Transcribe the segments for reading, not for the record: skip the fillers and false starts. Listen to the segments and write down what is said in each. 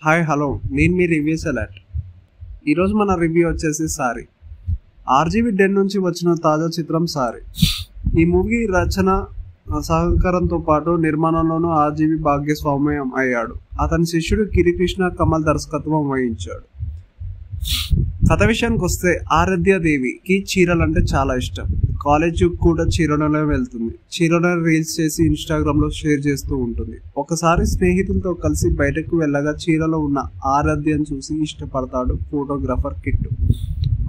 Hi hello నేను మీ reviews alert. ఈరోజు మన రివ్యూ వచ్చేసి సారీ. ఆర్జీవి డెన్ నుంచి వచ్చిన తాజా చిత్రం సారీ. ఈ మూవీ రచన సహకారంతో పాటు నిర్మాణంలోనూ ఆర్జీవి భాగస్వామ్యం అయ్యాడు. అతని శిష్యుడు గిరికృష్ణ కమల్ దర్శకత్వం వహించాడు. కథ విషయానికి వస్తే ఆరాధ్యాదేవికి చీరలంటే చాలా ఇష్టం. కాలేజ్ కూడా చీరలోనే వెళ్తుంది. చీరలో రీల్స్ చేసి ఇన్స్టాగ్రామ్లో షేర్ చేస్తూ ఉంటుంది. ఒకసారి స్నేహితులతో కలిసి బయటకు వెళ్ళగా చీరలో ఉన్న ఆరాధ్యను చూసి ఇష్టపడతాడు ఫోటోగ్రాఫర్ కిట్టు.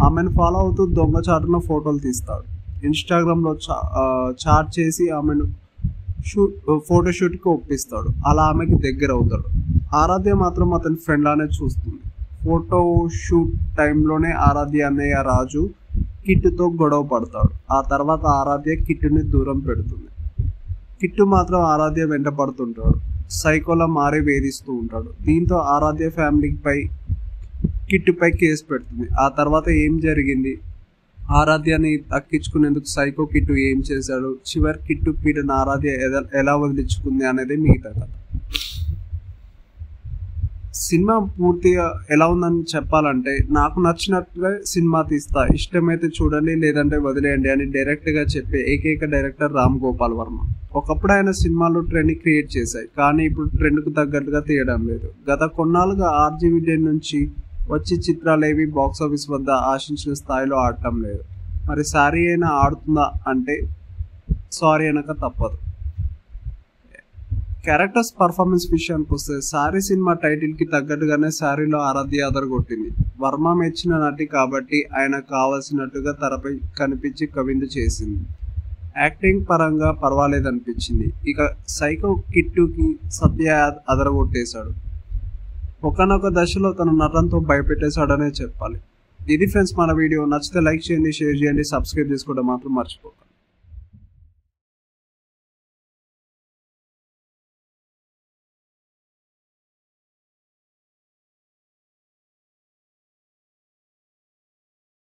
ఆమెను ఫాలో అవుతూ దొంగచాటున ఫోటోలు తీస్తాడు. ఇన్స్టాగ్రామ్లో చాట్ చేసి ఆమెను ఫోటోషూట్కి ఒప్పిస్తాడు. అలా ఆమెకి దగ్గర అవుతాడు. ఆరాధ్య మాత్రం అతని ఫ్రెండ్ లానే చూస్తుంది. ఫోటో షూట్ టైంలోనే ఆరాధ్య అన్నయ్య రాజు కిట్టుతో గొడవ పడతాడు. ఆ తర్వాత ఆరాధ్య కిట్టుని దూరం పెడుతుంది. కిట్టు మాత్రం ఆరాధ్య వెంట పడుతుంటాడు. సైకోలా మారి వేధిస్తూ ఉంటాడు. దీంతో ఆరాధ్య ఫ్యామిలీపై కిట్టుపై కేసు పెడుతుంది. ఆ తర్వాత ఏం జరిగింది, ఆరాధ్యని దక్కించుకునేందుకు సైకో కిట్టు ఏం చేశాడు, చివరి కిట్టు పీడన ఆరాధ్య ఎలా వదిలించుకుంది అనేది మిగతా కథ. సినిమా పూర్తిగా ఎలా ఉందని చెప్పాలంటే, నాకు నచ్చినట్టుగా సినిమా తీస్తా, ఇష్టమైతే చూడండి లేదంటే వదిలేయండి అని డైరెక్ట్గా చెప్పే ఏకైక డైరెక్టర్ రామ్ గోపాల్ వర్మ. ఒకప్పుడు ఆయన సినిమాలు ట్రెండ్ క్రియేట్ చేశాయి, కానీ ఇప్పుడు ట్రెండ్కు తగ్గట్టుగా తీయడం లేదు. గత కొన్నాళ్ళుగా ఆర్జీవి డెన్ నుంచి వచ్చి చిత్రాలు ఏవి బాక్సాఫీస్ వద్ద ఆశించిన స్థాయిలో ఆడటం లేదు. మరి సారీ అయినా ఆడుతుందా అంటే సారీ అనక తప్పదు. క్యారెక్టర్స్ పర్ఫార్మెన్స్ విషయానికి వస్తే సారీ సినిమా టైటిల్కి తగ్గట్టుగానే సారీలో ఆరాధ్య అదరగొట్టింది. వర్మ మెచ్చిన నటి కాబట్టి ఆయన కావాల్సినట్టుగా తెరపై కనిపించి కవిందు చేసింది. యాక్టింగ్ పరంగా పర్వాలేదనిపించింది. ఇక సైకో కిట్టుకి సత్య అదరగొట్టేశాడు. ఒకనొక దశలో తన నటనతో భయపెట్టేశాడనే చెప్పాలి. ఇది ఫ్రెండ్స్ మన వీడియో. నచ్చితే లైక్ చేయండి, షేర్ చేయండి, సబ్స్క్రైబ్ చేసుకోవడం మాత్రం మర్చిపో.